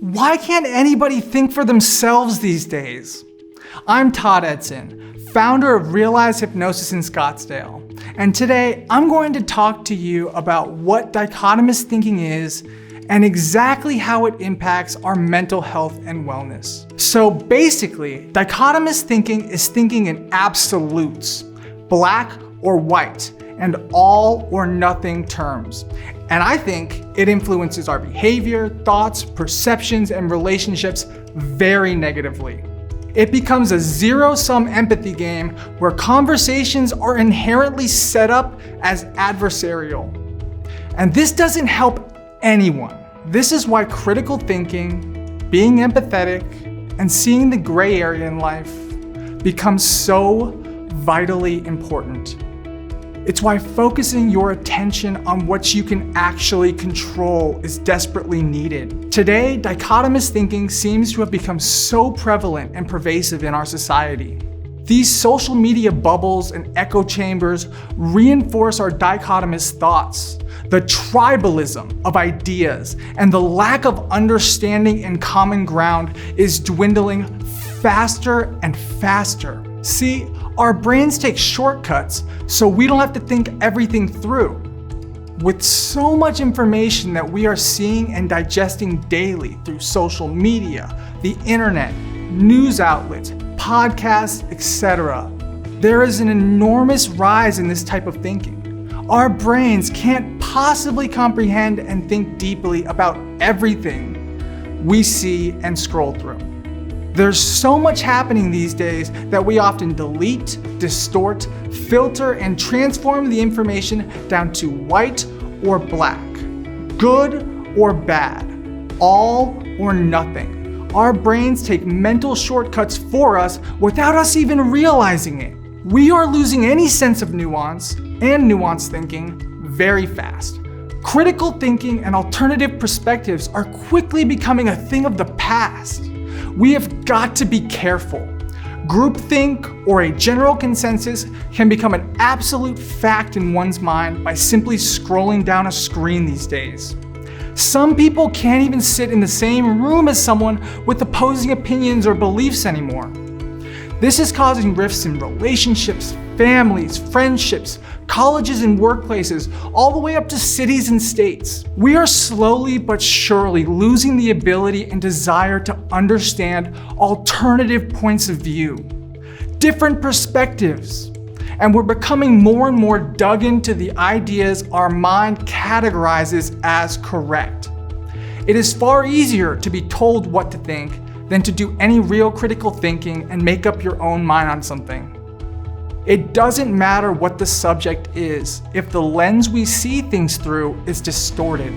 Why can't anybody think for themselves these days? I'm Todd Edson, founder of Realize Hypnosis in Scottsdale, and today I'm going to talk to you about what dichotomous thinking is and exactly how it impacts our mental health and wellness. So basically, dichotomous thinking is thinking in absolutes, black or white, and all or nothing terms. And I think it influences our behavior, thoughts, perceptions, and relationships very negatively. It becomes a zero-sum empathy game where conversations are inherently set up as adversarial. And this doesn't help anyone. This is why critical thinking, being empathetic, and seeing the gray area in life becomes so vitally important. It's why focusing your attention on what you can actually control is desperately needed. Today, dichotomous thinking seems to have become so prevalent and pervasive in our society. These social media bubbles and echo chambers reinforce our dichotomous thoughts, the tribalism of ideas, and the lack of understanding and common ground is dwindling faster and faster. See, our brains take shortcuts so we don't have to think everything through. With so much information that we are seeing and digesting daily through social media, the internet, news outlets, podcasts, etc., there is an enormous rise in this type of thinking. Our brains can't possibly comprehend and think deeply about everything we see and scroll through. There's so much happening these days that we often delete, distort, filter, and transform the information down to white or black, good or bad, all or nothing. Our brains take mental shortcuts for us without us even realizing it. We are losing any sense of nuance and nuanced thinking very fast. Critical thinking and alternative perspectives are quickly becoming a thing of the past. We have got to be careful. Groupthink or a general consensus can become an absolute fact in one's mind by simply scrolling down a screen these days. Some people can't even sit in the same room as someone with opposing opinions or beliefs anymore. This is causing rifts in relationships, families, friendships, colleges and workplaces, all the way up to cities and states. We are slowly but surely losing the ability and desire to understand alternative points of view, different perspectives, and we're becoming more and more dug into the ideas our mind categorizes as correct. It is far easier to be told what to think than to do any real critical thinking and make up your own mind on something. It doesn't matter what the subject is if the lens we see things through is distorted.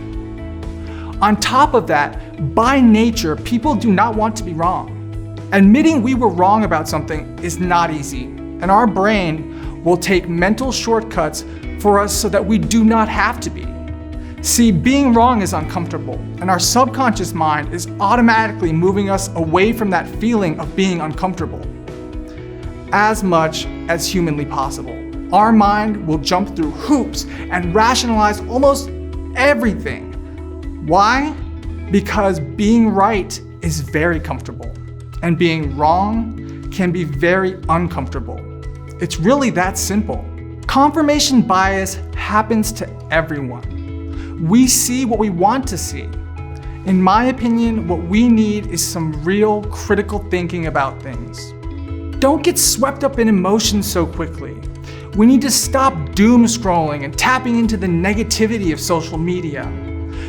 On top of that, by nature, people do not want to be wrong. Admitting we were wrong about something is not easy, and our brain will take mental shortcuts for us so that we do not have to be. See, being wrong is uncomfortable, and our subconscious mind is automatically moving us away from that feeling of being uncomfortable as much as humanly possible. Our mind will jump through hoops and rationalize almost everything. Why? Because being right is very comfortable, and being wrong can be very uncomfortable. It's really that simple. Confirmation bias happens to everyone. We see what we want to see. In my opinion, what we need is some real critical thinking about things. Don't get swept up in emotions so quickly. We need to stop doom scrolling and tapping into the negativity of social media.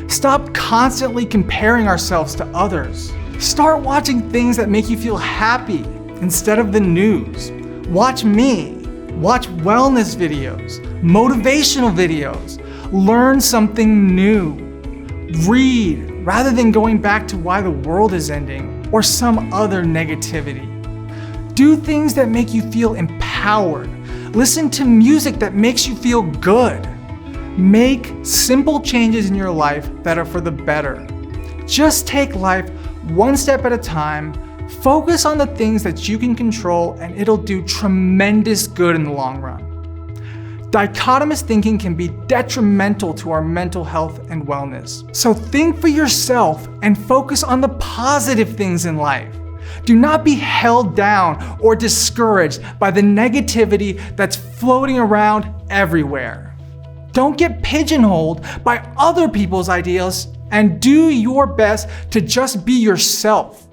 Stop constantly comparing ourselves to others. Start watching things that make you feel happy instead of the news. Watch me. Watch wellness videos, motivational videos. Learn something new. Read rather than going back to why the world is ending or some other negativity. Do things that make you feel empowered. Listen to music that makes you feel good. Make simple changes in your life that are for the better. Just take life one step at a time. Focus on the things that you can control, and it'll do tremendous good in the long run. Dichotomous thinking can be detrimental to our mental health and wellness. So think for yourself and focus on the positive things in life. Do not be held down or discouraged by the negativity that's floating around everywhere. Don't get pigeonholed by other people's ideas and do your best to just be yourself.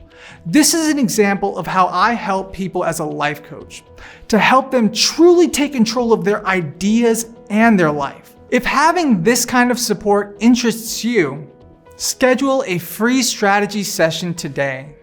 This is an example of how I help people as a life coach, to help them truly take control of their ideas and their life. If having this kind of support interests you, schedule a free strategy session today.